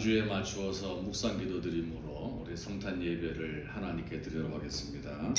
안주에 맞추어서 묵상 기도 드림으로 우리 성탄 예배를 하나님께 드리도록 하겠습니다.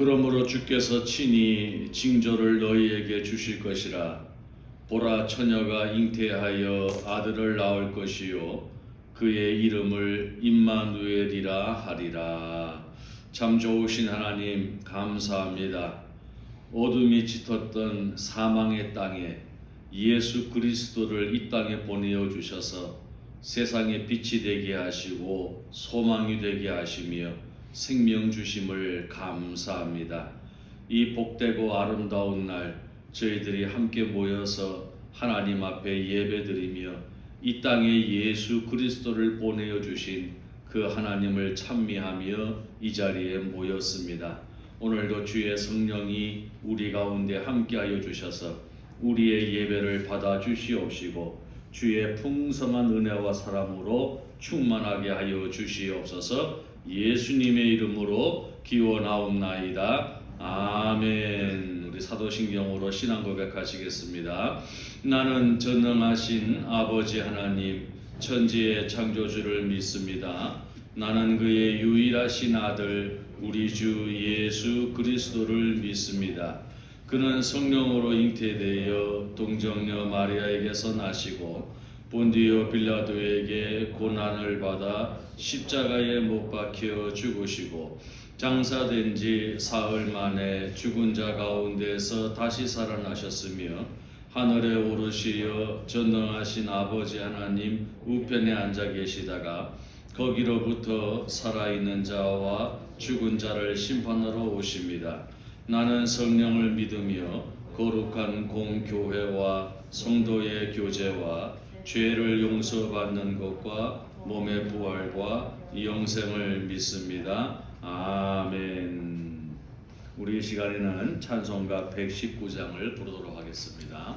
그러므로 주께서 친히 징조를 너희에게 주실 것이라. 보라, 처녀가 잉태하여 아들을 낳을 것이요 그의 이름을 임마누엘이라 하리라. 참 좋으신 하나님, 감사합니다. 어둠이 짙었던 사망의 땅에 예수 그리스도를 이 땅에 보내어 주셔서 세상의 빛이 되게 하시고 소망이 되게 하시며 생명 주심을 감사합니다. 이 복되고 아름다운 날 저희들이 함께 모여서 하나님 앞에 예배드리며 이 땅에 예수 그리스도를 보내어 주신 그 하나님을 찬미하며 이 자리에 모였습니다. 오늘도 주의 성령이 우리 가운데 함께하여 주셔서 우리의 예배를 받아 주시옵시고 주의 풍성한 은혜와 사랑으로 충만하게 하여 주시옵소서. 예수님의 이름으로 기원하옵나이다. 아멘. 우리 사도신경으로 신앙 고백하시겠습니다. 나는 전능하신 아버지 하나님, 천지의 창조주를 믿습니다. 나는 그의 유일하신 아들 우리 주 예수 그리스도를 믿습니다. 그는 성령으로 잉태되어 동정녀 마리아에게서 나시고 본디오 빌라도에게 고난을 받아 십자가에 못 박혀 죽으시고 장사된 지 사흘 만에 죽은 자 가운데서 다시 살아나셨으며 하늘에 오르시어 전능하신 아버지 하나님 우편에 앉아 계시다가 거기로부터 살아있는 자와 죽은 자를 심판하러 오십니다. 나는 성령을 믿으며 거룩한 공교회와 성도의 교제와 죄를 용서받는 것과 몸의 부활과 영생을 믿습니다. 아멘. 우리 시간에는 찬송가 119장을 부르도록 하겠습니다.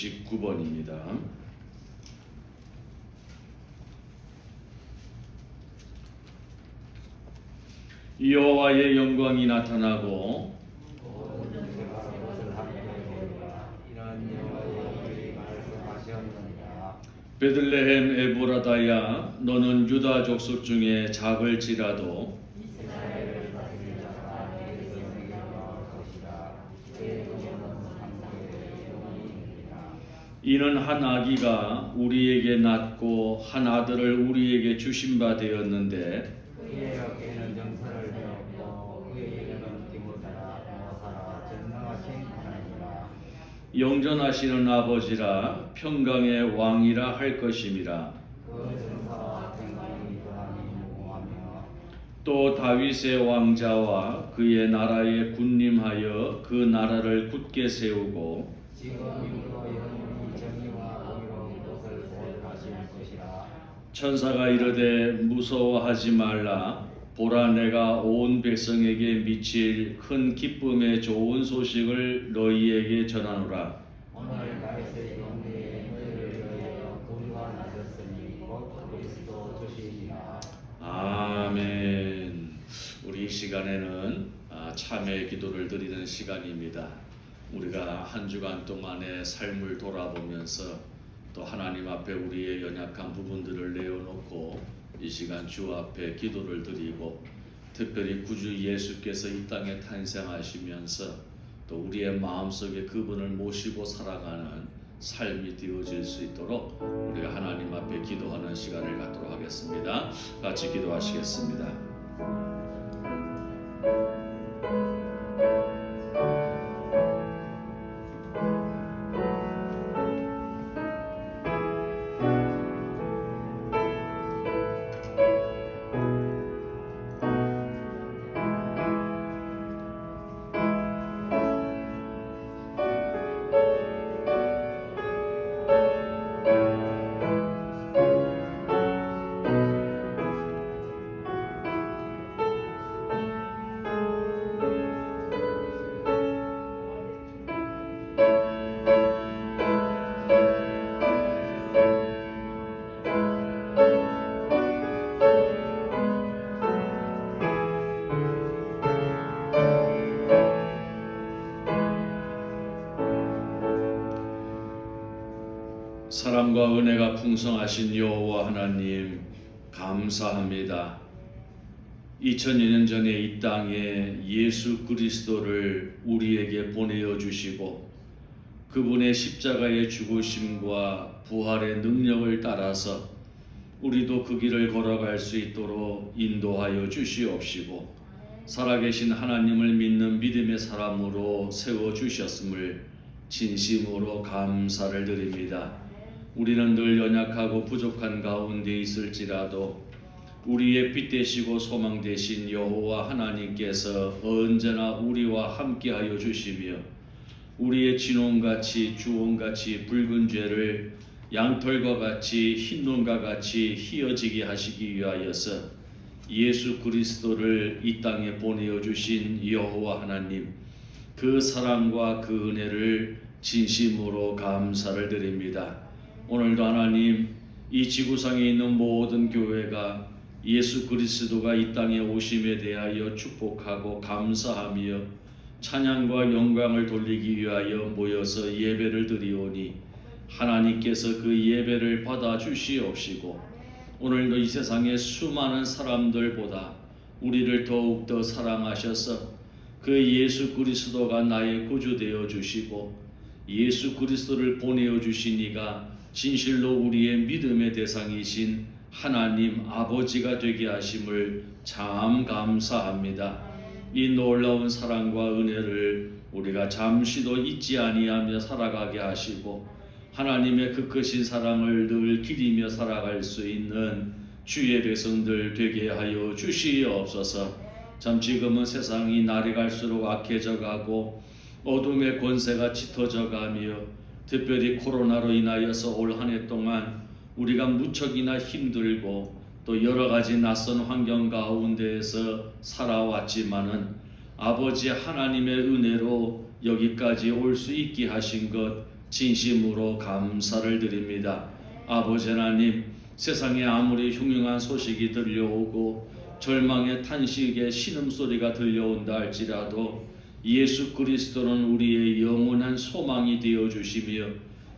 19번입니다. 여호와의 영광이 나타나고 베들레헴 에브라다야 너는 유다 족속 중에 작을지라도 이는 한 아기가 우리에게 낳고 한 아들을 우리에게 주신 바 되었는데 그의 어깨에는 정사를 배웠고 그에게는 기모 따라 모사라 전능하신 하나님이라. 영전하시는 아버지라 평강의 왕이라 할 것임이라. 그 전사와 평강이 그함이 무궁하며 또 다윗의 왕자와 그의 나라에 군림하여 그 나라를 굳게 세우고 지금 이후로 영원히 정의와 공의로운 것을 보존하실 것이라. 천사가 이르되 무서워하지 말라. 보라 내가 온 백성에게 미칠 큰 기쁨의 좋은 소식을 너희에게 전하노라. 오늘 다윗의 영리에 너희를 위하여 구주가 나셨으니 곧 그리스도 주시리라. 아멘. 우리 이 시간에는 참회의 기도를 드리는 시간입니다. 우리가 한 주간 동안의 삶을 돌아보면서 또 하나님 앞에 우리의 연약한 부분들을 내어놓고 이 시간 주 앞에 기도를 드리고 특별히 구주 예수께서 이 땅에 탄생하시면서 또 우리의 마음속에 그분을 모시고 살아가는 삶이 되어질 수 있도록 우리가 하나님 앞에 기도하는 시간을 갖도록 하겠습니다. 같이 기도하시겠습니다. 사랑과 은혜가 풍성하신 여호와 하나님 감사합니다. 2000년 전에 이 땅에 예수 그리스도를 우리에게 보내어 주시고 그분의 십자가의 죽으심과 부활의 능력을 따라서 우리도 그 길을 걸어갈 수 있도록 인도하여 주시옵시고 살아계신 하나님을 믿는 믿음의 사람으로 세워주셨음을 진심으로 감사를 드립니다. 우리는 늘 연약하고 부족한 가운데 있을지라도 우리의 빛 되시고 소망 되신 여호와 하나님께서 언제나 우리와 함께하여 주시며 우리의 진홍같이 주홍같이 붉은 죄를 양털과 같이 흰 눈과 같이 희어지게 하시기 위하여서 예수 그리스도를 이 땅에 보내어 주신 여호와 하나님, 그 사랑과 그 은혜를 진심으로 감사를 드립니다. 오늘도 하나님, 이 지구상에 있는 모든 교회가 예수 그리스도가 이 땅에 오심에 대하여 축복하고 감사하며 찬양과 영광을 돌리기 위하여 모여서 예배를 드리오니 하나님께서 그 예배를 받아 주시옵시고 오늘도 이 세상의 수많은 사람들보다 우리를 더욱더 사랑하셔서 그 예수 그리스도가 나의 구주 되어 주시고 예수 그리스도를 보내어 주시니가 진실로 우리의 믿음의 대상이신 하나님 아버지가 되게 하심을 참 감사합니다. 이 놀라운 사랑과 은혜를 우리가 잠시도 잊지 아니하며 살아가게 하시고 하나님의 그 크신 사랑을 늘 기리며 살아갈 수 있는 주의 백성들 되게 하여 주시옵소서. 참 지금은 세상이 날이 갈수록 악해져 가고 어둠의 권세가 짙어져 가며 특별히 코로나로 인하여서 올 한 해 동안 우리가 무척이나 힘들고 또 여러 가지 낯선 환경 가운데에서 살아왔지만은 아버지 하나님의 은혜로 여기까지 올 수 있게 하신 것 진심으로 감사를 드립니다. 아버지 하나님, 세상에 아무리 흉흉한 소식이 들려오고 절망의 탄식의 신음소리가 들려온다 할지라도 예수 그리스도는 우리의 영원한 소망이 되어주시며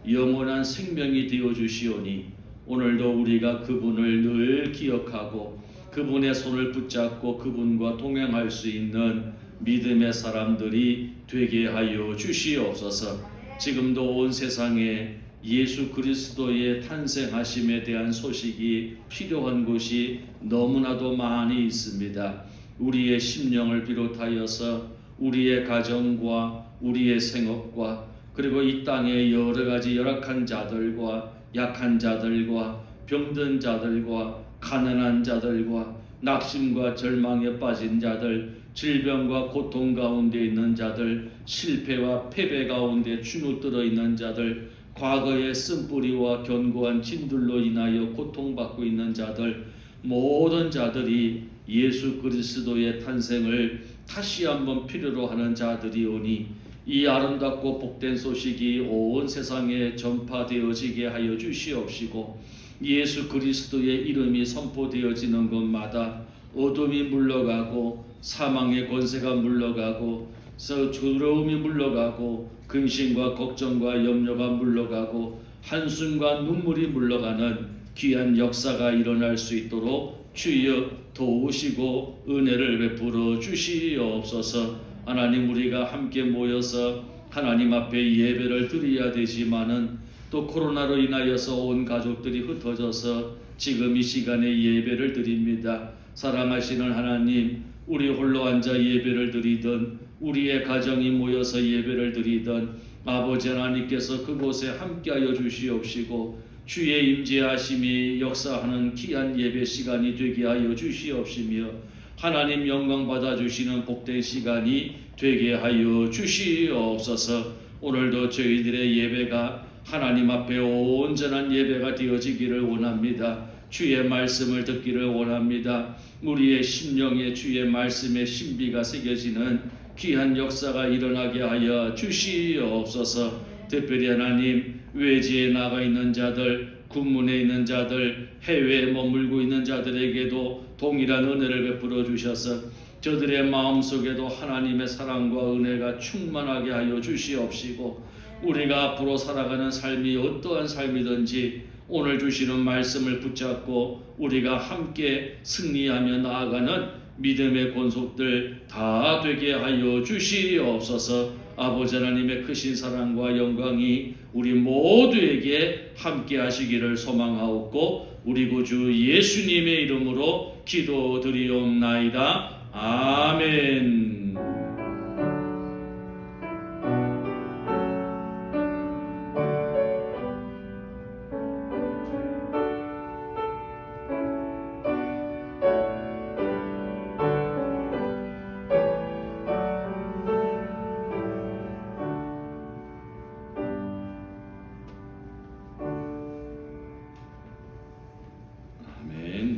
영원한 생명이 되어주시오니 오늘도 우리가 그분을 늘 기억하고 그분의 손을 붙잡고 그분과 동행할 수 있는 믿음의 사람들이 되게 하여 주시옵소서. 지금도 온 세상에 예수 그리스도의 탄생하심에 대한 소식이 필요한 곳이 너무나도 많이 있습니다. 우리의 심령을 비롯하여서 우리의 가정과 우리의 생업과 그리고 이 땅의 여러 가지 열악한 자들과 약한 자들과 병든 자들과 가난한 자들과 낙심과 절망에 빠진 자들, 질병과 고통 가운데 있는 자들, 실패와 패배 가운데 주눅들어 있는 자들, 과거의 쓴뿌리와 견고한 짐들로 인하여 고통받고 있는 자들, 모든 자들이 예수 그리스도의 탄생을 다시 한번 필요로 하는 자들이오니 이 아름답고 복된 소식이 온 세상에 전파되어지게 하여 주시옵시고 예수 그리스도의 이름이 선포되어지는 곳마다 어둠이 물러가고 사망의 권세가 물러가고 두려움이 물러가고 근심과 걱정과 염려가 물러가고 한숨과 눈물이 물러가는 귀한 역사가 일어날 수 있도록 주여 도우시고 은혜를 베풀어 주시옵소서. 하나님, 우리가 함께 모여서 하나님 앞에 예배를 드려야 되지만은 또 코로나로 인하여서 온 가족들이 흩어져서 지금 이 시간에 예배를 드립니다. 사랑하시는 하나님, 우리 홀로 앉아 예배를 드리던 우리의 가정이 모여서 예배를 드리던 아버지 하나님께서 그곳에 함께하여 주시옵시고 주의 임재하심이 역사하는 귀한 예배 시간이 되게 하여 주시옵시며 하나님 영광 받아주시는 복된 시간이 되게 하여 주시옵소서. 오늘도 저희들의 예배가 하나님 앞에 온전한 예배가 되어지기를 원합니다. 주의 말씀을 듣기를 원합니다. 우리의 심령에 주의 말씀의 신비가 새겨지는 귀한 역사가 일어나게 하여 주시옵소서. 특별히 하나님, 외지에 나가 있는 자들, 군문에 있는 자들, 해외에 머물고 있는 자들에게도 동일한 은혜를 베풀어 주셔서 저들의 마음속에도 하나님의 사랑과 은혜가 충만하게 하여 주시옵시고 우리가 앞으로 살아가는 삶이 어떠한 삶이든지 오늘 주시는 말씀을 붙잡고 우리가 함께 승리하며 나아가는 믿음의 권속들 다 되게 하여 주시옵소서. 아버지 하나님의 크신 사랑과 영광이 우리 모두에게 함께 하시기를 소망하옵고 우리 구주 예수님의 이름으로 기도드리옵나이다. 아멘.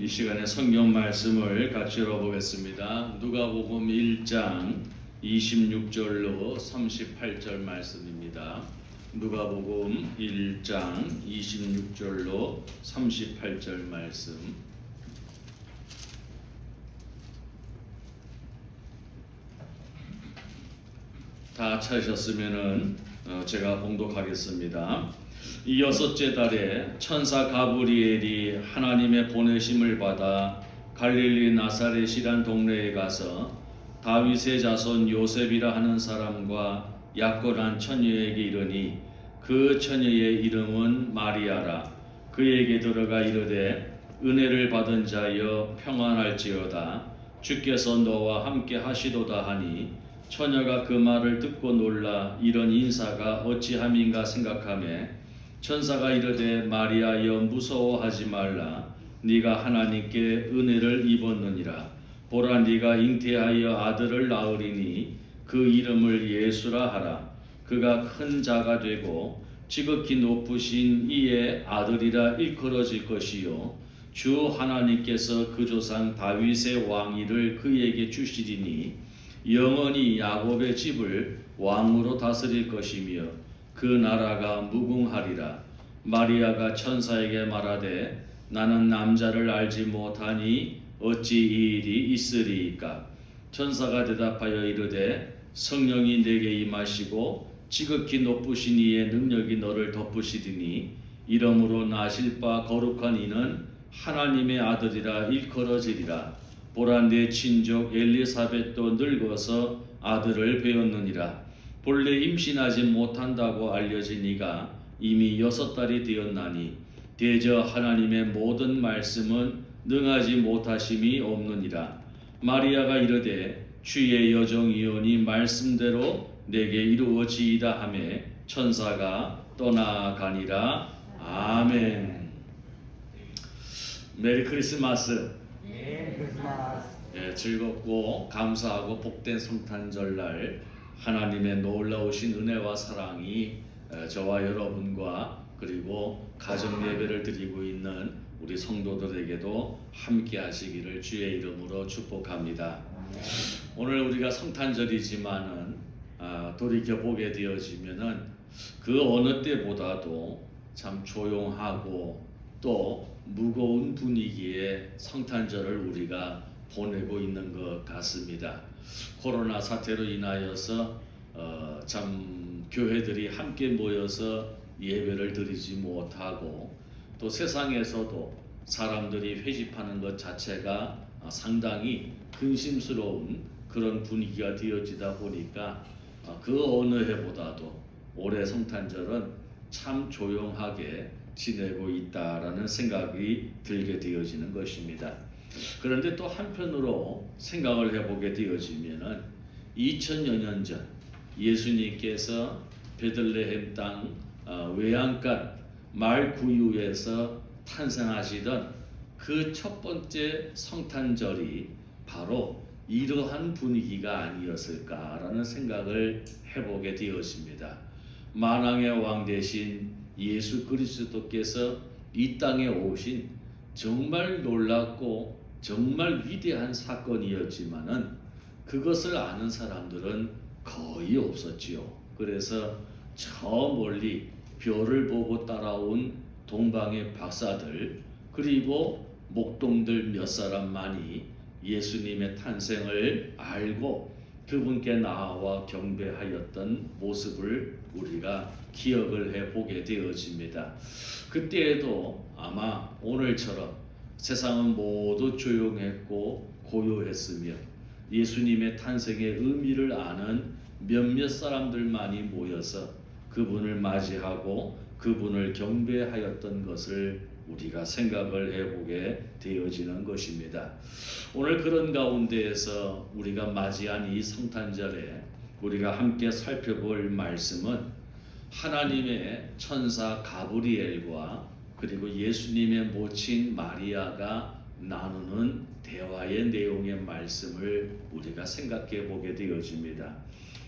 이 시간에 성경 말씀을 같이 읽어보겠습니다. 누가복음 1장 26절로 38절 말씀입니다. 누가복음 1장 26절로 38절 말씀. 다 찾으셨으면은 제가 봉독하겠습니다. 이 여섯째 달에 천사 가브리엘이 하나님의 보내심을 받아 갈릴리 나사렛이란 동네에 가서 다윗의 자손 요셉이라 하는 사람과 약혼한 처녀에게 이르니 그 처녀의 이름은 마리아라. 그에게 들어가 이르되 은혜를 받은 자여 평안할지어다. 주께서 너와 함께 하시도다 하니 처녀가 그 말을 듣고 놀라 이런 인사가 어찌함인가 생각하매 천사가 이르되 마리아여 무서워하지 말라. 네가 하나님께 은혜를 입었느니라. 보라, 네가 잉태하여 아들을 낳으리니 그 이름을 예수라 하라. 그가 큰 자가 되고 지극히 높으신 이의 아들이라 일컬어질 것이요 주 하나님께서 그 조상 다윗의 왕위를 그에게 주시리니 영원히 야곱의 집을 왕으로 다스릴 것이며 그 나라가 무궁하리라. 마리아가 천사에게 말하되 나는 남자를 알지 못하니 어찌 이 일이 있으리이까. 천사가 대답하여 이르되 성령이 내게 임하시고 지극히 높으신 이의 능력이 너를 덮으시리니 이러므로 나실 바 거룩한 이는 하나님의 아들이라 일컬어지리라. 보라 내 친족 엘리사벳도 늙어서 아들을 배웠느니라. 본래 임신하지 못한다고 알려진 이가 이미 6달이 되었나니 대저 하나님의 모든 말씀은 능하지 못하심이 없느니라. 마리아가 이르되 주의 여종이오니 말씀대로 내게 이루어지이다 하며 천사가 떠나가니라. 아멘. 메리 크리스마스. 메리 크리스마스. 즐겁고 감사하고 복된 성탄절날 하나님의 놀라우신 은혜와 사랑이 저와 여러분과 그리고 가정 예배를 드리고 있는 우리 성도들에게도 함께 하시기를 주의 이름으로 축복합니다. 오늘 우리가 성탄절이지만은 돌이켜 보게 되어지면은 그 어느 때보다도 참 조용하고 또 무거운 분위기의 성탄절을 우리가 보내고 있는 것 같습니다. 코로나 사태로 인하여서 참 교회들이 함께 모여서 예배를 드리지 못하고 또 세상에서도 사람들이 회집하는 것 자체가 상당히 근심스러운 그런 분위기가 되어지다 보니까 그 어느 해보다도 올해 성탄절은 참 조용하게 지내고 있다라는 생각이 들게 되어지는 것입니다. 그런데 또 한편으로 생각을 해보게 되어지면은 2000여 년 전 예수님께서 베들레헴 땅 외양간 말 구유에서 탄생하시던 그 첫 번째 성탄절이 바로 이러한 분위기가 아니었을까라는 생각을 해보게 되었습니다. 만왕의 왕 대신 예수 그리스도께서 이 땅에 오신 정말 놀랍고 정말 위대한 사건이었지만은 그것을 아는 사람들은 거의 없었지요. 그래서 저 멀리 별을 보고 따라온 동방의 박사들 그리고 목동들 몇 사람만이 예수님의 탄생을 알고 그분께 나와 경배하였던 모습을 우리가 기억을 해보게 되어집니다. 그때에도 아마 오늘처럼 세상은 모두 조용했고 고요했으며 예수님의 탄생의 의미를 아는 몇몇 사람들만이 모여서 그분을 맞이하고 그분을 경배하였던 것을 우리가 생각을 해보게 되어지는 것입니다. 오늘 그런 가운데에서 우리가 맞이한 이 성탄절에 우리가 함께 살펴볼 말씀은 하나님의 천사 가브리엘과 그리고 예수님의 모친 마리아가 나누는 대화의 내용의 말씀을 우리가 생각해 보게 되어집니다.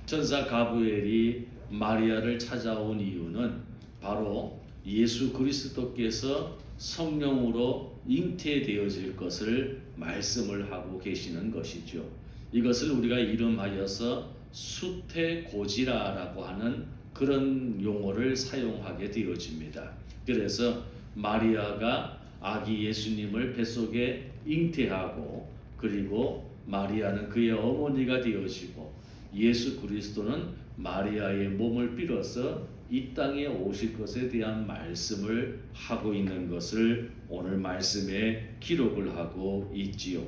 천사 가브리엘이 마리아를 찾아온 이유는 바로 예수 그리스도께서 성령으로 잉태되어질 것을 말씀을 하고 계시는 것이죠. 이것을 우리가 이름하여서 수태고지라라고 하는 그런 용어를 사용하게 되어집니다. 그래서 마리아가 아기 예수님을 뱃속에 잉태하고 그리고 마리아는 그의 어머니가 되어지고 예수 그리스도는 마리아의 몸을 빌어서 이 땅에 오실 것에 대한 말씀을 하고 있는 것을 오늘 말씀에 기록을 하고 있지요.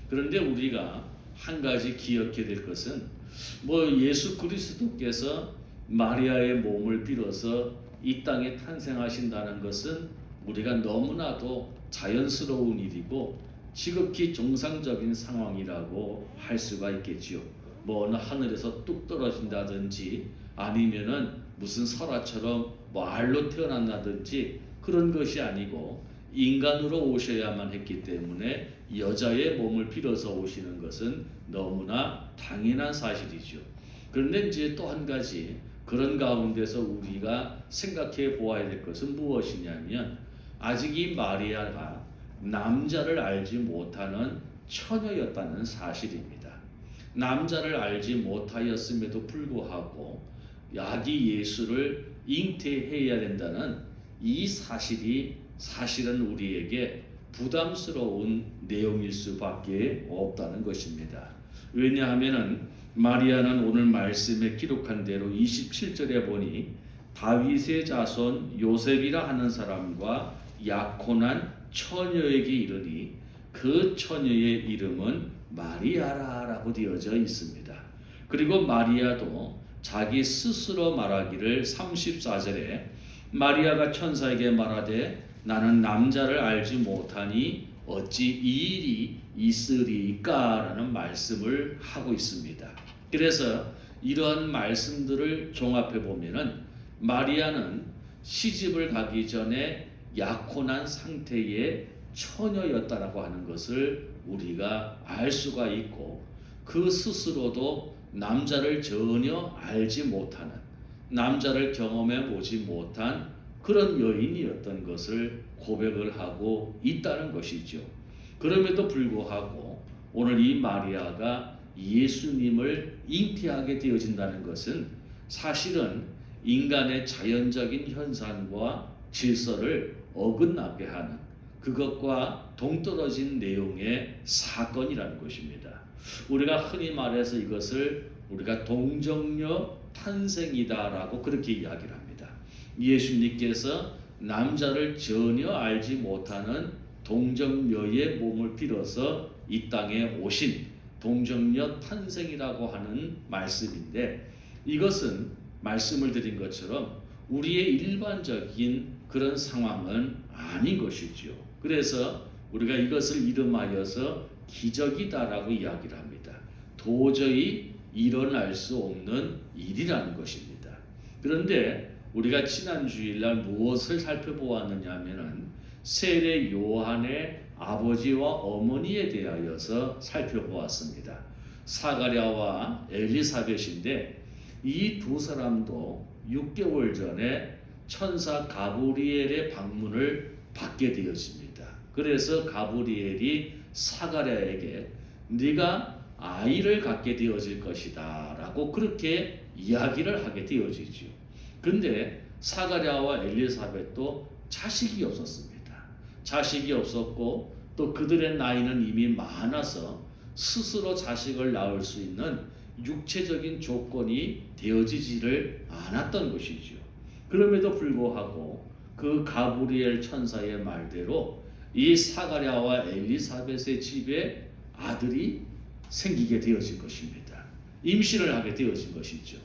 그런데 우리가 한 가지 기억해야 될 것은 예수 그리스도께서 마리아의 몸을 빌어서 이 땅에 탄생하신다는 것은 우리가 너무나도 자연스러운 일이고 지극히 정상적인 상황이라고 할 수가 있겠지요. 어느 하늘에서 뚝 떨어진다든지 아니면은 무슨 설화처럼 알로 태어난다든지 그런 것이 아니고 인간으로 오셔야만 했기 때문에 여자의 몸을 빌어서 오시는 것은 너무나 당연한 사실이죠. 그런데 이제 또 한 가지 그런 가운데서 우리가 생각해 보아야 될 것은 무엇이냐면 아직 이 마리아가 남자를 알지 못하는 처녀였다는 사실입니다. 남자를 알지 못하였음에도 불구하고 아기 예수를 잉태해야 된다는 이 사실이 사실은 우리에게 부담스러운 내용일 수밖에 없다는 것입니다. 왜냐하면 마리아는 오늘 말씀에 기록한 대로 27절에 보니 다윗의 자손 요셉이라 하는 사람과 약혼한 처녀에게 이르니 그 처녀의 이름은 마리아라고 되어져 있습니다. 그리고 마리아도 자기 스스로 말하기를 34절에 마리아가 천사에게 말하되 나는 남자를 알지 못하니 어찌 이 일이 있으리까 라는 말씀을 하고 있습니다. 그래서 이러한 말씀들을 종합해 보면은 마리아는 시집을 가기 전에 약혼한 상태의 처녀였다라고 하는 것을 우리가 알 수가 있고 그 스스로도 남자를 전혀 알지 못하는 남자를 경험해 보지 못한 그런 여인이었던 것을 고백을 하고 있다는 것이죠. 그럼에도 불구하고 오늘 이 마리아가 예수님을 잉태하게 되어진다는 것은 사실은 인간의 자연적인 현상과 질서를 어긋나게 하는 그것과 동떨어진 내용의 사건이라는 것입니다. 우리가 흔히 말해서 이것을 우리가 동정녀 탄생이다라고 그렇게 이야기를 합니다. 예수님께서 남자를 전혀 알지 못하는 동정녀의 몸을 빌어서 이 땅에 오신 동정녀 탄생이라고 하는 말씀인데 이것은 말씀을 드린 것처럼 우리의 일반적인 그런 상황은 아닌 것이죠. 그래서 우리가 이것을 이름하여서 기적이다라고 이야기를 합니다. 도저히 일어날 수 없는 일이라는 것입니다. 그런데 우리가 지난 주일날 무엇을 살펴보았느냐 하면은 세례 요한의 아버지와 어머니에 대하여서 살펴보았습니다. 사가랴와 엘리사벳인데 이 두 사람도 6개월 전에 천사 가브리엘의 방문을 받게 되었습니다. 그래서 가브리엘이 사가랴에게 네가 아이를 갖게 되어질 것이다 라고 그렇게 이야기를 하게 되어지죠. 근데 사가랴와 엘리사벳도 자식이 없었습니다. 자식이 없었고 또 그들의 나이는 이미 많아서 스스로 자식을 낳을 수 있는 육체적인 조건이 되어지지를 않았던 것이죠. 그럼에도 불구하고 그 가브리엘 천사의 말대로 이 사가랴와 엘리사벳의 집에 아들이 생기게 되어진 것입니다. 임신을 하게 되어진 것이죠.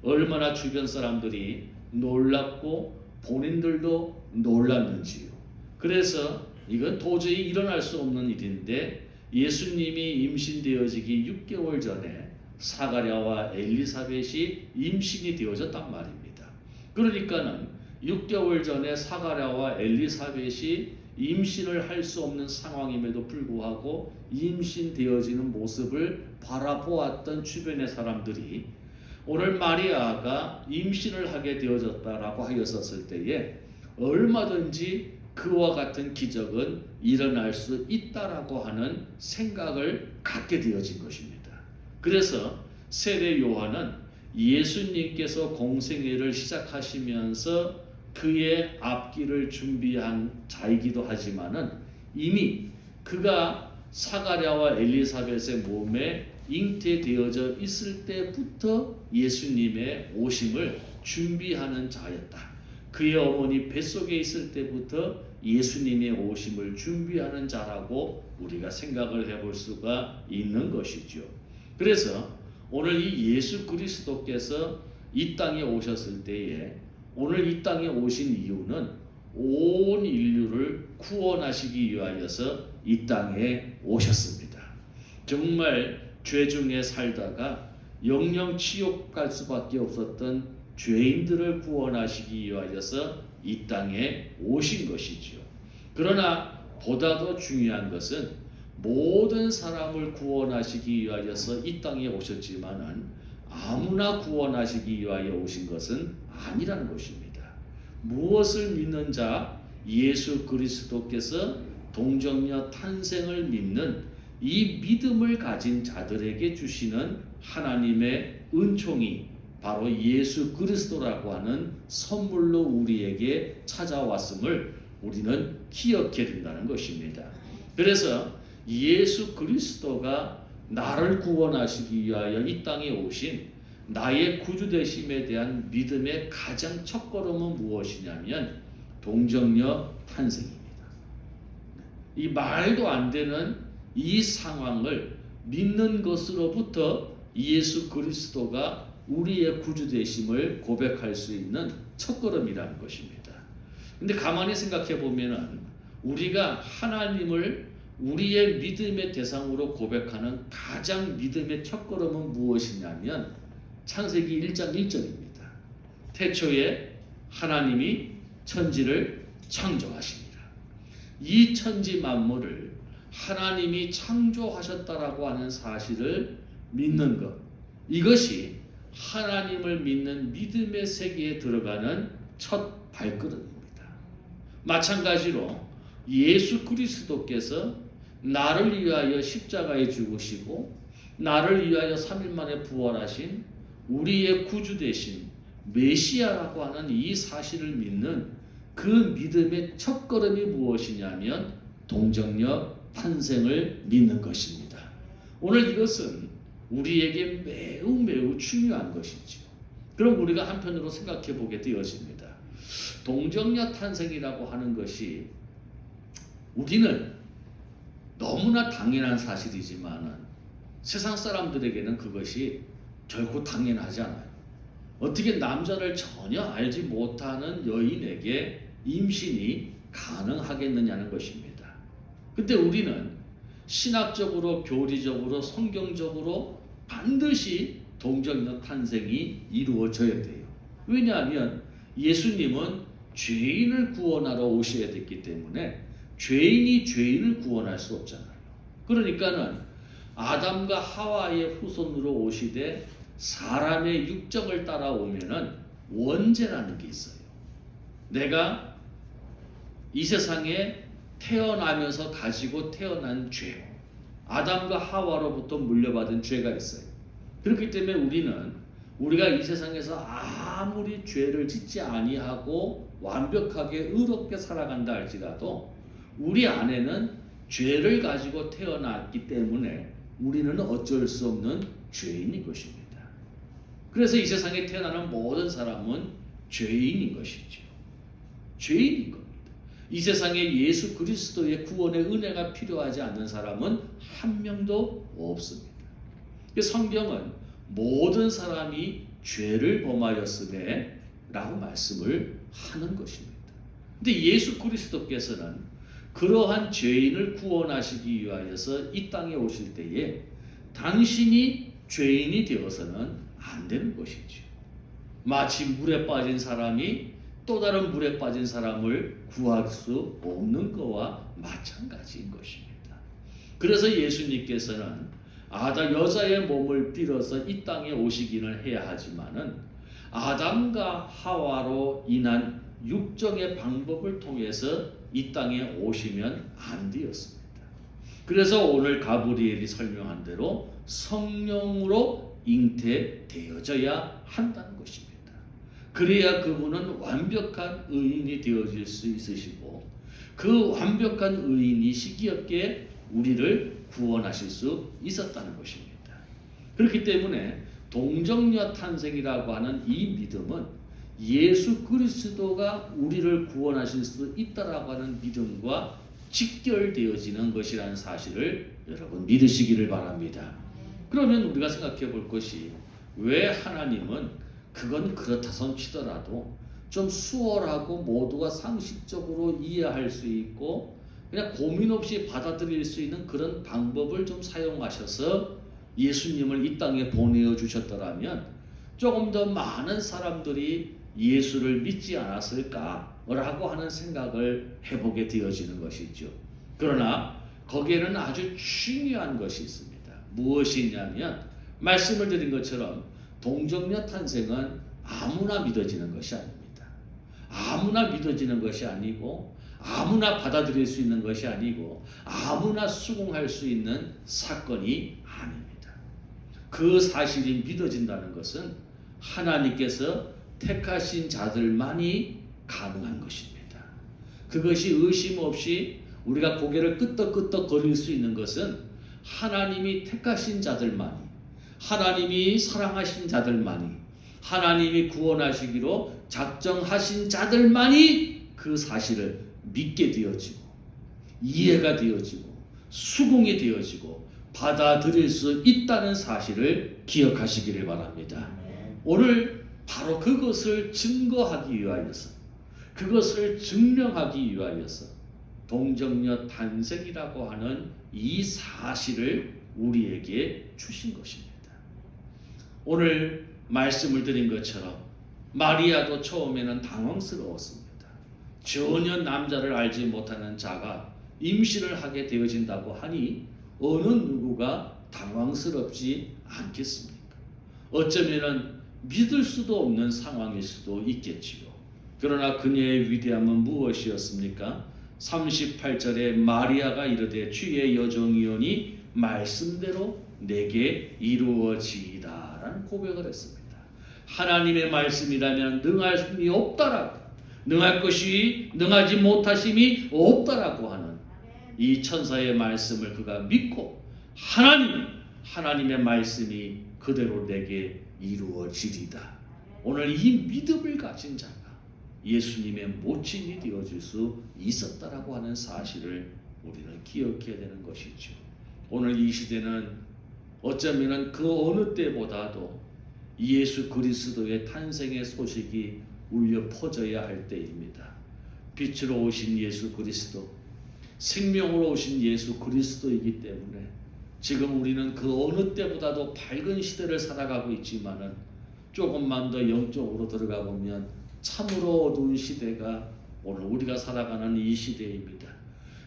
얼마나 주변 사람들이 놀랍고 본인들도 놀랐는지요. 그래서 이건 도저히 일어날 수 없는 일인데 예수님이 임신되어지기 6개월 전에 사가랴와 엘리사벳이 임신이 되어졌단 말입니다. 그러니까는 6개월 전에 사가랴와 엘리사벳이 임신을 할 수 없는 상황임에도 불구하고 임신되어지는 모습을 바라보았던 주변의 사람들이 오늘 마리아가 임신을 하게 되어졌다라고 하였었을 때에 얼마든지 그와 같은 기적은 일어날 수 있다라고 하는 생각을 갖게 되어진 것입니다. 그래서 세례 요한은 예수님께서 공생애를 시작하시면서 그의 앞길을 준비한 자이기도 하지만은 이미 그가 사가랴와 엘리사벳의 몸에 잉태되어져 있을 때부터 예수님의 오심을 준비하는 자였다. 그의 어머니 뱃속에 있을 때부터 예수님의 오심을 준비하는 자라고 우리가 생각을 해볼 수가 있는 것이죠. 그래서 오늘 이 예수 그리스도께서 이 땅에 오셨을 때에 오늘 이 땅에 오신 이유는 온 인류를 구원하시기 위하여서 이 땅에 오셨습니다. 정말 죄 중에 살다가 영영 지옥 갈 수밖에 없었던 죄인들을 구원하시기 위하여서 이 땅에 오신 것이지요. 그러나 보다 더 중요한 것은 모든 사람을 구원하시기 위하여서 이 땅에 오셨지만은 아무나 구원하시기 위하여 오신 것은 아니라는 것입니다. 무엇을 믿는 자? 예수 그리스도께서 동정녀 탄생을 믿는 이 믿음을 가진 자들에게 주시는 하나님의 은총이 바로 예수 그리스도라고 하는 선물로 우리에게 찾아왔음을 우리는 기억해야 된다는 것입니다. 그래서 예수 그리스도가 나를 구원하시기 위하여 이 땅에 오신 나의 구주 되심에 대한 믿음의 가장 첫걸음은 무엇이냐면 동정녀 탄생입니다. 이 말도 안 되는 이 상황을 믿는 것으로부터 예수 그리스도가 우리의 구주 되심을 고백할 수 있는 첫걸음이라는 것입니다. 근데 가만히 생각해 보면은 우리가 하나님을 우리의 믿음의 대상으로 고백하는 가장 믿음의 첫걸음은 무엇이냐면 창세기 1장 1절입니다. 태초에 하나님이 천지를 창조하십니다. 이 천지 만물을 하나님이 창조하셨다라고 하는 사실을 믿는 것, 이것이 하나님을 믿는 믿음의 세계에 들어가는 첫 발걸음입니다. 마찬가지로 예수 그리스도께서 나를 위하여 십자가에 죽으시고 나를 위하여 3일 만에 부활하신 우리의 구주 되신 메시아라고 하는 이 사실을 믿는 그 믿음의 첫걸음이 무엇이냐면 동정녀 탄생을 믿는 것입니다. 오늘 이것은 우리에게 매우 중요한 것이죠. 그럼 우리가 한편으로 생각해 보게 되어집니다. 동정녀 탄생이라고 하는 것이 우리는 너무나 당연한 사실이지만 세상 사람들에게는 그것이 결코 당연하지 않아요. 어떻게 남자를 전혀 알지 못하는 여인에게 임신이 가능하겠느냐는 것입니다. 근데 우리는 신학적으로, 교리적으로, 성경적으로 반드시 동정녀 탄생이 이루어져야 돼요. 왜냐하면 예수님은 죄인을 구원하러 오셔야 됐기 때문에 죄인이 죄인을 구원할 수 없잖아요. 그러니까는 아담과 하와의 후손으로 오시되 사람의 육정을 따라오면은 원죄라는 게 있어요. 내가 이 세상에 태어나면서 가지고 태어난 죄, 아담과 하와로부터 물려받은 죄가 있어요. 그렇기 때문에 우리가 이 세상에서 아무리 죄를 짓지 아니하고 완벽하게 의롭게 살아간다 할지라도 우리 안에는 죄를 가지고 태어났기 때문에 우리는 어쩔 수 없는 죄인인 것입니다. 그래서 이 세상에 태어나는 모든 사람은 죄인인 것이죠. 죄인인 겁니다. 이 세상에 예수 그리스도의 구원의 은혜가 필요하지 않는 사람은 한 명도 없습니다. 성경은 모든 사람이 죄를 범하였으되 라고 말씀을 하는 것입니다. 근데 예수 그리스도께서는 그러한 죄인을 구원하시기 위하여서 이 땅에 오실 때에 당신이 죄인이 되어서는 안 되는 것이죠. 마치 물에 빠진 사람이 또 다른 물에 빠진 사람을 구할 수 없는 것과 마찬가지인 것입니다. 그래서 예수님께서는 여자의 몸을 빌어서 이 땅에 오시기는 해야 하지만은 아담과 하와로 인한 육정의 방법을 통해서 이 땅에 오시면 안 되었습니다. 그래서 오늘 가브리엘이 설명한 대로 성령으로 잉태되어져야 한다는 것입니다. 그래야 그분은 완벽한 의인이 되어질 수 있으시고 그 완벽한 의인이 시기엽게 우리를 구원하실 수 있었다는 것입니다. 그렇기 때문에 동정녀 탄생이라고 하는 이 믿음은 예수 그리스도가 우리를 구원하실 수 있다라고 하는 믿음과 직결되어지는 것이라는 사실을 여러분 믿으시기를 바랍니다. 그러면 우리가 생각해 볼 것이 왜 하나님은 그건 그렇다선 치더라도 좀 수월하고 모두가 상식적으로 이해할 수 있고 그냥 고민 없이 받아들일 수 있는 그런 방법을 좀 사용하셔서 예수님을 이 땅에 보내어 주셨더라면 조금 더 많은 사람들이 예수를 믿지 않았을까라고 하는 생각을 해보게 되어지는 것이죠. 그러나 거기에는 아주 중요한 것이 있습니다. 무엇이냐면 말씀을 드린 것처럼 동정녀 탄생은 아무나 믿어지는 것이 아닙니다. 아무나 믿어지는 것이 아니고 아무나 받아들일 수 있는 것이 아니고 아무나 수긍할 수 있는 사건이 아닙니다. 그 사실이 믿어진다는 것은 하나님께서 택하신 자들만이 가능한 것입니다. 그것이 의심 없이 우리가 고개를 끄덕끄덕 거릴 수 있는 것은 하나님이 택하신 자들만이, 하나님이 사랑하신 자들만이, 하나님이 구원하시기로 작정하신 자들만이 그 사실을 믿게 되어지고 이해가 되어지고 수긍이 되어지고 받아들일 수 있다는 사실을 기억하시기를 바랍니다. 오늘 바로 그것을 증거하기 위하여서, 그것을 증명하기 위하여서 동정녀 탄생이라고 하는 이 사실을 우리에게 주신 것입니다. 오늘 말씀을 드린 것처럼 마리아도 처음에는 당황스러웠습니다. 전혀 남자를 알지 못하는 자가 임신을 하게 되어진다고 하니 어느 누구가 당황스럽지 않겠습니까? 어쩌면 믿을 수도 없는 상황일 수도 있겠지요. 그러나 그녀의 위대함은 무엇이었습니까? 38절에 마리아가 이르되 주의 여종이오니 말씀대로 내게 이루어지이다 라는 고백을 했습니다. 하나님의 말씀이라면 능할 수이 없다라고, 능할 것이 능하지 못하심이 없다라고 하는 이 천사의 말씀을 그가 믿고 하나님의 말씀이 그대로 내게 이루어지리다. 오늘 이 믿음을 가진 자가 예수님의 모친이 되어줄 수 있었다라고 하는 사실을 우리는 기억해야 되는 것이죠. 오늘 이 시대는 어쩌면 그 어느 때보다도 예수 그리스도의 탄생의 소식이 울려 퍼져야 할 때입니다. 빛으로 오신 예수 그리스도, 생명으로 오신 예수 그리스도이기 때문에 지금 우리는 그 어느 때보다도 밝은 시대를 살아가고 있지만은 조금만 더 영적으로 들어가 보면 참으로 어두운 시대가 오늘 우리가 살아가는 이 시대입니다.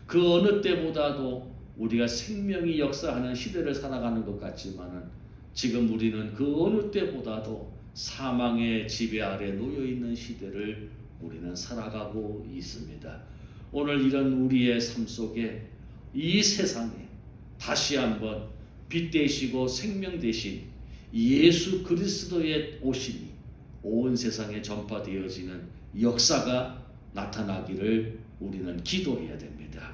그 어느 때보다도 우리가 생명이 역사하는 시대를 살아가는 것 같지만은 지금 우리는 그 어느 때보다도 사망의 지배 아래 놓여 있는 시대를 우리는 살아가고 있습니다. 오늘 이런 우리의 삶 속에 이 세상에 다시 한번 빛 되시고 생명 되신 예수 그리스도의 오심이 온 세상에 전파되어지는 역사가 나타나기를 우리는 기도해야 됩니다.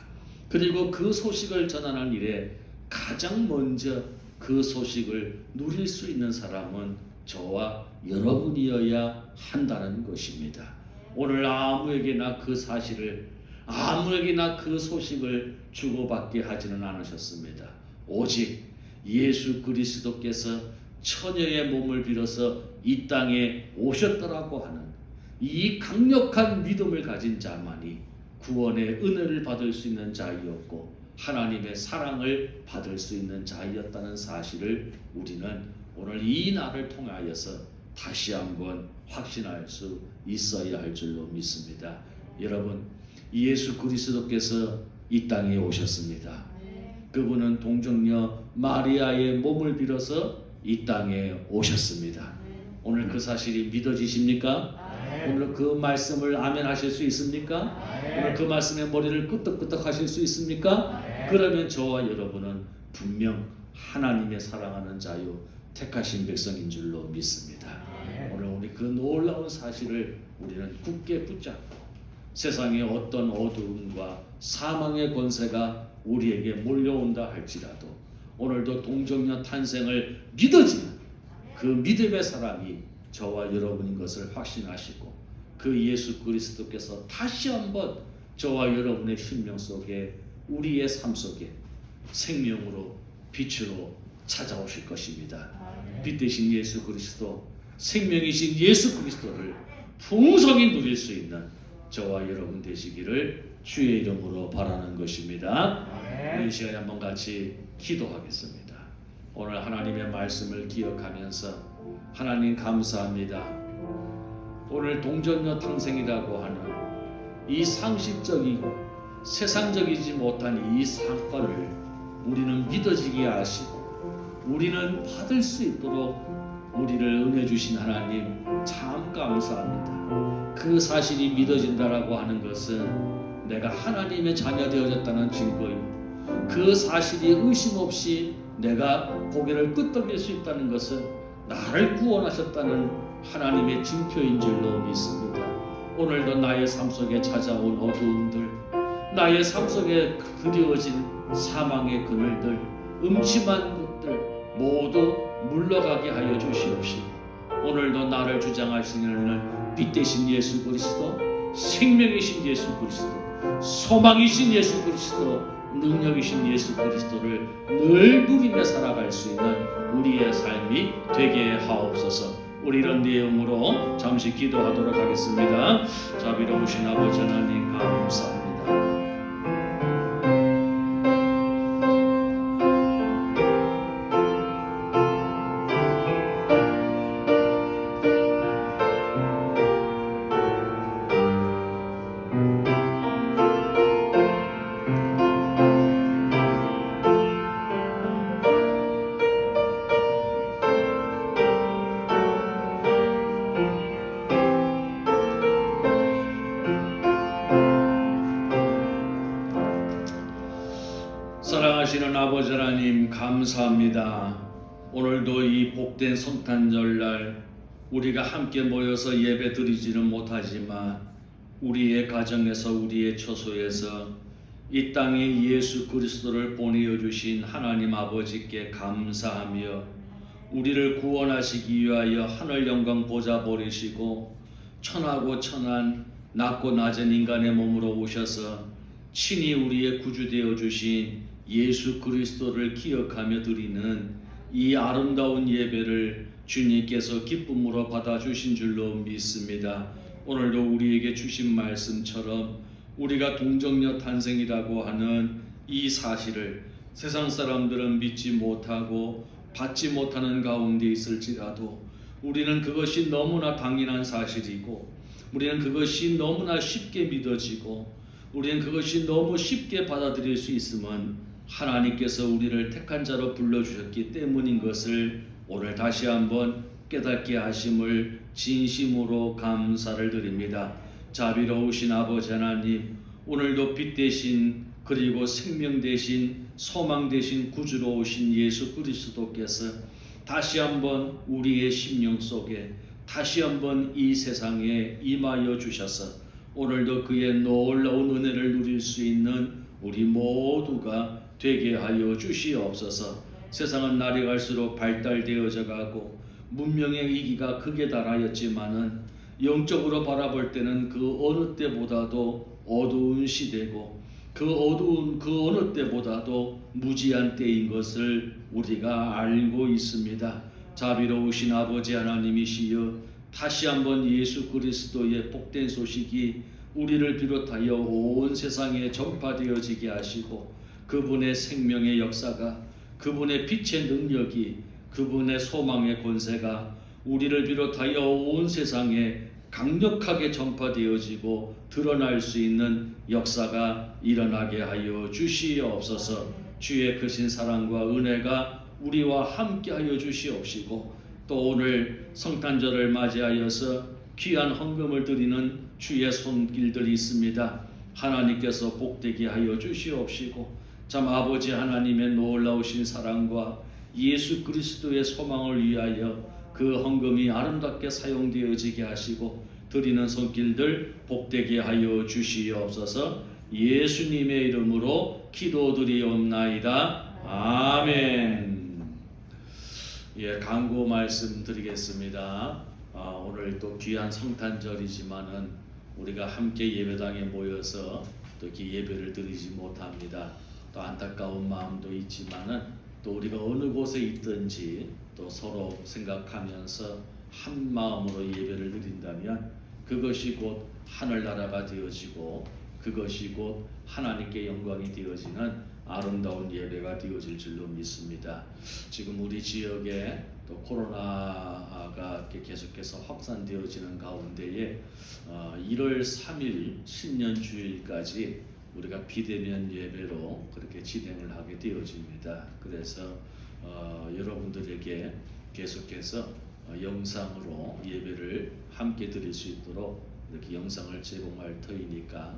그리고 그 소식을 전하는 일에 가장 먼저 그 소식을 누릴 수 있는 사람은 저와 여러분이어야 한다는 것입니다. 오늘 아무에게나 그 사실을, 아무에게나 그 소식을 주고받게 하지는 않으셨습니다. 오직 예수 그리스도께서 처녀의 몸을 빌어서 이 땅에 오셨더라고 하는 이 강력한 믿음을 가진 자만이 구원의 은혜를 받을 수 있는 자이었고 하나님의 사랑을 받을 수 있는 자이었다는 사실을 우리는 오늘 이 날을 통하여서 다시 한번 확신할 수 있어야 할 줄로 믿습니다. 여러분, 예수 그리스도께서 이 땅에 오셨습니다. 그분은 동정녀 마리아의 몸을 빌어서 이 땅에 오셨습니다. 오늘 그 사실이 믿어지십니까? 오늘 그 말씀을 아멘 하실 수 있습니까? 오늘 그 말씀에 머리를 끄덕끄덕 하실 수 있습니까? 그러면 저와 여러분은 분명 하나님의 사랑하는 자요 택하신 백성인 줄로 믿습니다. 오늘 우리 그 놀라운 사실을 우리는 굳게 붙잡고 세상의 어떤 어두움과 사망의 권세가 우리에게 몰려온다 할지라도 오늘도 동정녀 탄생을 믿어지는 그 믿음의 사람이 저와 여러분인 것을 확신하시고 그 예수 그리스도께서 다시 한번 저와 여러분의 심령 속에 우리의 삶 속에 생명으로 빛으로 찾아오실 것입니다. 빛 되신 예수 그리스도, 생명이신 예수 그리스도를 풍성히 누릴 수 있는 저와 여러분 되시기를 주의 이름으로 바라는 것입니다. 우리 이 시간에 한번 같이 기도하겠습니다. 오늘 하나님의 말씀을 기억하면서 하나님 감사합니다. 오늘 동정녀 탄생이라고 하는 이 상식적이고 세상적이지 못한 이 사건을 우리는 믿어지게 하시고 우리는 받을 수 있도록 우리를 은혜 주신 하나님 참 감사합니다. 그 사실이 믿어진다라고 하는 것은 내가 하나님의 자녀 되어졌다는 증거이고 그 사실이 의심 없이 내가 고개를 끄덕일 수 있다는 것은 나를 구원하셨다는 하나님의 징표인 줄로 믿습니다. 오늘도 나의 삶 속에 찾아온 어두움들, 나의 삶 속에 그리워진 사망의 그늘들, 음침한 것들 모두 물러가게 하여 주시옵시고, 오늘도 나를 주장하시는 빛 대신 예수 그리스도, 생명이신 예수 그리스도, 소망이신 예수 그리스도, 능력이신 예수 그리스도를 늘 누리며 살아갈 수 있는 우리의 삶이 되게 하옵소서. 우리 이런 내용으로 잠시 기도하도록 하겠습니다. 자비로우신 아버지 하나님 감사합니다. 사랑하시는 아버지 하나님 감사합니다. 오늘도 이 복된 성탄절날 우리가 함께 모여서 예배 드리지는 못하지만 우리의 가정에서 우리의 처소에서 이 땅에 예수 그리스도를 보내어 주신 하나님 아버지께 감사하며 우리를 구원하시기 위하여 하늘 영광 보좌 버리시고 천하고 천한 낮고 낮은 인간의 몸으로 오셔서 친히 우리의 구주 되어 주신 예수 그리스도를 기억하며 드리는 이 아름다운 예배를 주님께서 기쁨으로 받아주신 줄로 믿습니다. 오늘도 우리에게 주신 말씀처럼 우리가 동정녀 탄생이라고 하는 이 사실을 세상 사람들은 믿지 못하고 받지 못하는 가운데 있을지라도 우리는 그것이 너무나 당연한 사실이고, 우리는 그것이 너무나 쉽게 믿어지고, 우리는 그것이 너무 쉽게 받아들일 수 있음은 하나님께서 우리를 택한 자로 불러주셨기 때문인 것을 오늘 다시 한번 깨닫게 하심을 진심으로 감사를 드립니다. 자비로우신 아버지 하나님, 오늘도 빛 대신 그리고 생명 대신 소망 대신 구주로 오신 예수 그리스도께서 다시 한번 우리의 심령 속에 다시 한번 이 세상에 임하여 주셔서 오늘도 그의 놀라운 은혜를 누릴 수 있는 우리 모두가 되게 하여 주시옵소서. 세상은 날이 갈수록 발달되어져 가고 문명의 이기가 극에 달하였지만은 영적으로 바라볼 때는 그 어느 때보다도 어두운 시대고 그 어느 때보다도 무지한 때인 것을 우리가 알고 있습니다. 자비로우신 아버지 하나님이시여, 다시 한번 예수 그리스도의 복된 소식이 우리를 비롯하여 온 세상에 전파되어지게 하시고 그분의 생명의 역사가, 그분의 빛의 능력이, 그분의 소망의 권세가 우리를 비롯하여 온 세상에 강력하게 전파되어지고 드러날 수 있는 역사가 일어나게 하여 주시옵소서. 주의 크신 사랑과 은혜가 우리와 함께하여 주시옵시고, 또 오늘 성탄절을 맞이하여서 귀한 헌금을 드리는 주의 손길들이 있습니다. 하나님께서 복되게 하여 주시옵시고, 참 아버지 하나님의 놀라우신 사랑과 예수 그리스도의 소망을 위하여 그 헌금이 아름답게 사용되어지게 하시고 드리는 손길들 복되게 하여 주시옵소서. 예수님의 이름으로 기도드리옵나이다. 아멘. 예, 강구 말씀드리겠습니다. 오늘 또 귀한 성탄절이지만은 우리가 함께 예배당에 모여서 또 이렇게 예배를 드리지 못합니다. 또 안타까운 마음도 있지만은 또 우리가 어느 곳에 있든지 또 서로 생각하면서 한 마음으로 예배를 드린다면 그것이 곧 하늘나라가 되어지고 그것이 곧 하나님께 영광이 되어지는 아름다운 예배가 되어질 줄로 믿습니다. 지금 우리 지역에 또 코로나가 계속해서 확산되어지는 가운데에 1월 3일 신년주일까지 우리가 비대면 예배로 그렇게 진행을 하게 되어집니다. 그래서 여러분들에게 계속해서 영상으로 예배를 함께 드릴 수 있도록 이렇게 영상을 제공할 터이니까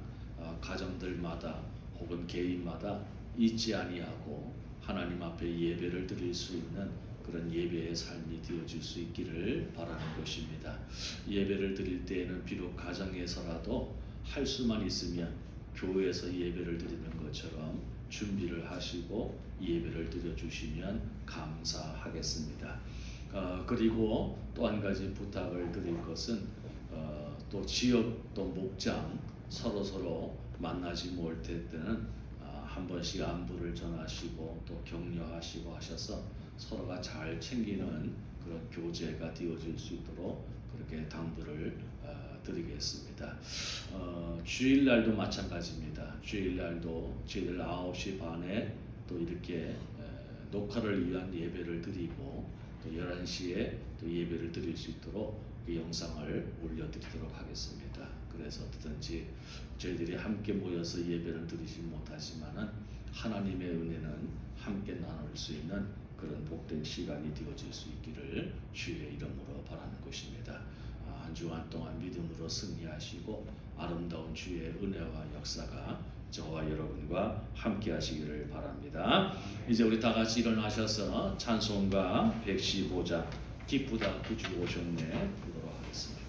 가정들마다 혹은 개인마다 잊지 아니하고 하나님 앞에 예배를 드릴 수 있는 그런 예배의 삶이 되어질 수 있기를 바라는 것입니다. 예배를 드릴 때에는 비록 가정에서라도 할 수만 있으면 교회에서 예배를 드리는 것처럼 준비를 하시고 예배를 드려주시면 감사하겠습니다. 그리고 또 한 가지 부탁을 드릴 것은 또 지역 또 목장 서로 만나지 못할 때는 한 번씩 안부를 전하시고 또 격려하시고 하셔서 서로가 잘 챙기는 그런 교제가 되어질 수 있도록 그렇게 당부를 드리겠습니다. 주일날도 마찬가지입니다. 주일날도 저희들 9시 반에 또 이렇게 녹화를 위한 예배를 드리고 또 11시에 또 예배를 드릴 수 있도록 그 영상을 올려드리도록 하겠습니다. 그래서 어떻든지 저희들이 함께 모여서 예배를 드리지 못하지만은 하나님의 은혜는 함께 나눌 수 있는 그런 복된 시간이 되어질 수 있기를 주의 이름으로 바라는 것입니다. 한 주간 동안 믿음으로 승리하시고 아름다운 주의 은혜와 역사가 저와 여러분과 함께 하시기를 바랍니다. 이제 우리 다 같이 일어나셔서 찬송가 115장 기쁘다 구주 오셨네 부르도록 하겠습니다.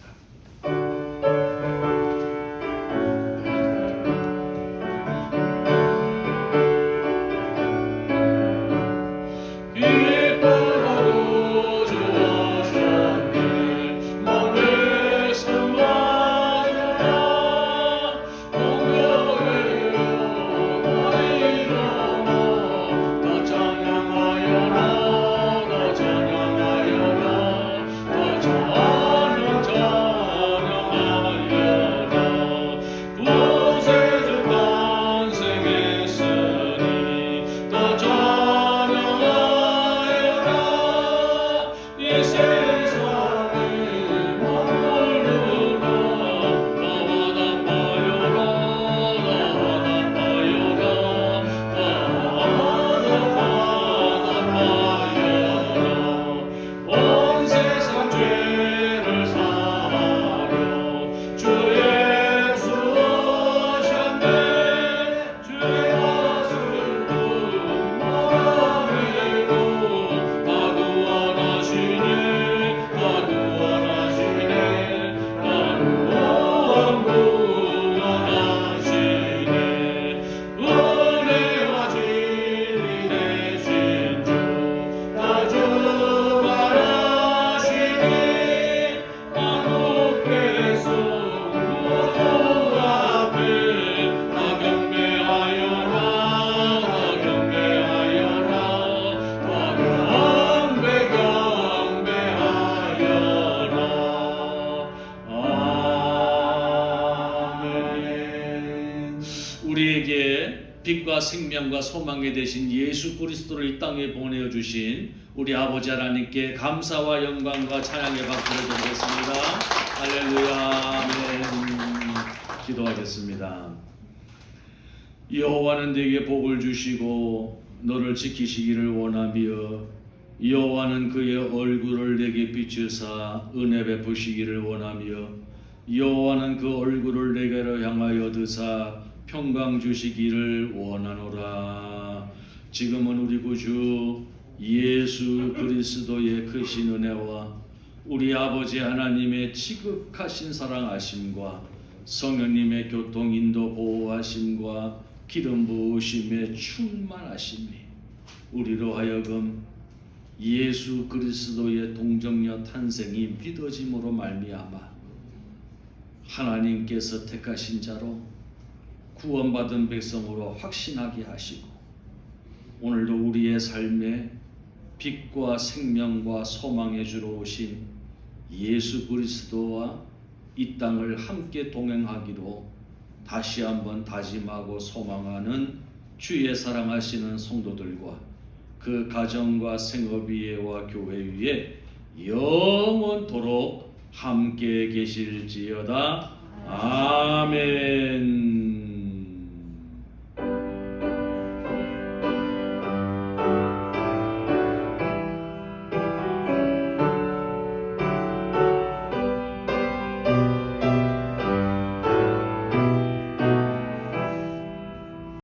빛과 생명과 소망이 되신 예수 그리스도를 이 땅에 보내어 주신 우리 아버지 하나님께 감사와 영광과 찬양의 박수를 드리겠습니다. 할렐루야. 아멘. 기도하겠습니다. 여호와는 네게 복을 주시고 너를 지키시기를 원하며 여호와는 그의 얼굴을 네게 비추사 은혜 베푸시기를 원하며 여호와는 그 얼굴을 네게로 향하여 드사 평강 주시기를 원하노라. 지금은 우리 구주 예수 그리스도의 크신 은혜와 우리 아버지 하나님의 지극하신 사랑하심과 성령님의 교통 인도 보호하심과 기름 부으심의 충만하심이 우리로 하여금 예수 그리스도의 동정녀 탄생이 믿어짐으로 말미암아 하나님께서 택하신 자로 구원받은 백성으로 확신하게 하시고 오늘도 우리의 삶에 빛과 생명과 소망의 주로 오신 예수 그리스도와 이 땅을 함께 동행하기로 다시 한번 다짐하고 소망하는 주의 사랑하시는 성도들과 그 가정과 생업 위에와 교회 위에 영원토록 함께 계실지어다. 아멘.